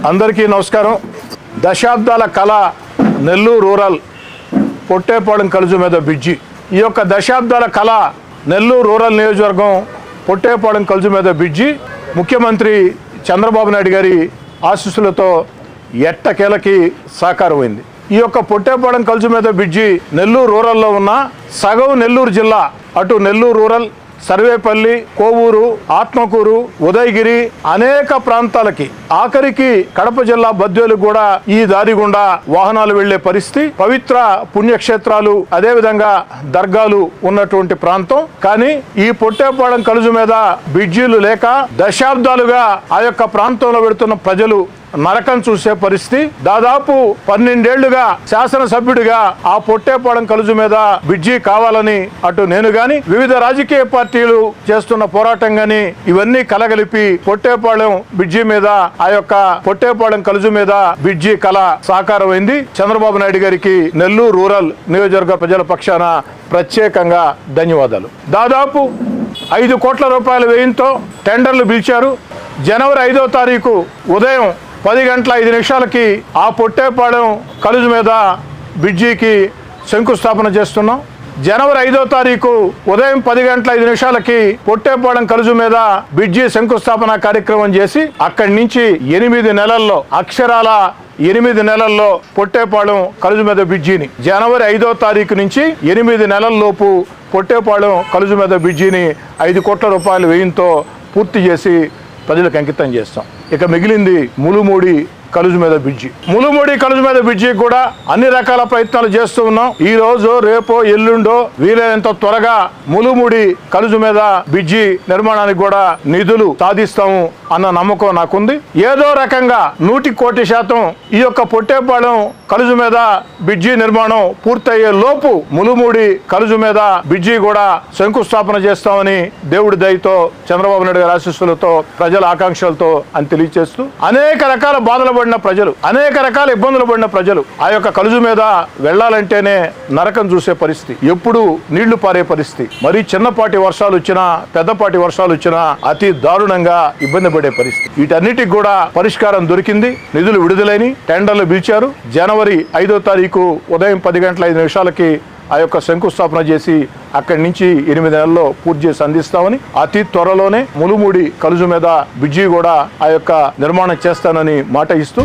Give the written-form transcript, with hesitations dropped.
అందరికీ నమస్కారం. దశాబ్దాల కళ నెల్లూరు రూరల్ పొట్టేపాళెం కలుజు మీద బ్రిడ్జి. ఈ యొక్క దశాబ్దాల కళ నెల్లూరు రూరల్ నియోజకవర్గం పొట్టేపాళెం కలుజు మీద బ్రిడ్జి ముఖ్యమంత్రి చంద్రబాబు నాయుడు గారి ఆశీస్సులతో ఎట్టకేలకి సాకారమైంది. ఈ యొక్క పొట్టేపాళెం కలుజు మీద బ్రిడ్జి నెల్లూరు రూరల్లో ఉన్న సగం నెల్లూరు జిల్లా, అటు నెల్లూరు రూరల్, సర్వేపల్లి, కోవూరు, ఆత్మకూరు, ఉదయగిరి అనేక ప్రాంతాలకి, ఆఖరికి కడప జిల్లా బద్వేలు కూడా ఈ దారి గుండా వాహనాలు వెళ్లే పరిస్థితి. పవిత్ర పుణ్యక్షేత్రాలు, అదేవిధంగా దర్గాలు ఉన్నటువంటి ప్రాంతం. కానీ ఈ పొట్టేపాళెం కలుజు మీద బ్రిడ్జీలు లేక దశాబ్దాలుగా ఆ యొక్క ప్రాంతంలో వెళుతున్న ప్రజలు నరకం చూసే పరిస్థితి. దాదాపు 12 ఏళ్లుగా శాసనసభ్యుడిగా ఆ పొట్టేపాళెం కలుజు మీద బ్రిడ్జి కావాలని అటు నేను గాని, వివిధ రాజకీయ పార్టీలు చేస్తున్న పోరాటం గాని, ఇవన్నీ కలగలిపి పొట్టేపాళెం బ్రిడ్జి మీద, ఆ యొక్క పొట్టేపాళెం కలుజు మీద బ్రిడ్జి కళ సాకారమైంది. చంద్రబాబు నాయుడు గారికి నెల్లూరు రూరల్ నియోజకవర్గ ప్రజల పక్షాన ప్రత్యేకంగా ధన్యవాదాలు. దాదాపు 5 కోట్ల రూపాయల వ్యయంతో టెండర్లు పిలిచారు. జనవరి 5వ తారీఖు ఉదయం 10 గంటల 5 నిమిషాలకి ఆ పొట్టేపాళెం కలుజు మీద బ్రిడ్జికి శంకుస్థాపన చేస్తున్నాం. జనవరి 5వ తారీఖు ఉదయం 10 గంటల 5 నిమిషాలకి పొట్టేపాళెం కలుజు మీద బ్రిడ్జి శంకుస్థాపన కార్యక్రమం చేసి అక్కడి నుంచి 8 నెలల్లో, అక్షరాల 8 నెలల్లో పొట్టేపాళెం కలుజు మీద బ్రిడ్జిని, జనవరి 5వ తారీఖు నుంచి 8 నెలల లోపు పొట్టేపాళెం కలుజు మీద బ్రిడ్జిని 5 కోట్ల రూపాయల వ్యయంతో పూర్తి చేసి ప్రజలకు అంకితం చేస్తాం. ఇక మిగిలింది ములుమూడి కలుజు మీద బ్రిడ్జి. ములుమూడి కలుజు మీద బ్రిడ్జి కూడా అన్ని రకాల ప్రయత్నాలు చేస్తూ ఉన్నాం. ఈ రోజు, రేపో, ఎల్లుండో వీలైనంత త్వరగా ములుమూడి కలుజు మీద బ్రిడ్జి నిర్మాణానికి కూడా నిధులు సాధిస్తాము అన్న నమ్మకం నాకుంది. ఏదో రకంగా 100% ఈ యొక్క పొట్టేపాళెం కలుజు మీద బ్రిడ్జి నిర్మాణం పూర్తయ్యే లోపు ములుమూడి కలుజు మీద బ్రిడ్జి కూడా శంకుస్థాపన చేస్తామని దేవుడి దయతో, చంద్రబాబు నాయుడు గారి ఆశీస్సులతో, ప్రజల ఆకాంక్షలతో అని తెలియజేస్తూ, అనేక రకాల బాధలు పడిన ప్రజలు, అనేక రకాల ఇబ్బందులు పడిన ప్రజలు ఆ యొక్క కలుజు మీద వెళ్లాలంటేనే నరకం చూసే పరిస్థితి, ఎప్పుడు నీళ్లు పారే పరిస్థితి, మరీ చిన్నపాటి వర్షాలు వచ్చినా, పెద్దపాటి వర్షాలు వచ్చినా అతి దారుణంగా ఇబ్బంది పడే పరిస్థితి. వీటన్నిటికి కూడా పరిష్కారం దొరికింది. నిధులు విడుదలైన, టెండర్లు పిలిచారు. జనవరి 5వ తారీఖు ఉదయం 10 గంటల 5 నిమిషాలకి ఆ యొక్క శంకుస్థాపన చేసి అక్కడి నుంచి 8 నెలల్లో పూర్తి చేసి అందిస్తామని, అతి త్వరలోనే ములుమూడి కలుజు మీద బ్రిడ్జి కూడా ఆ యొక్క నిర్మాణం చేస్తానని మాట ఇస్తూ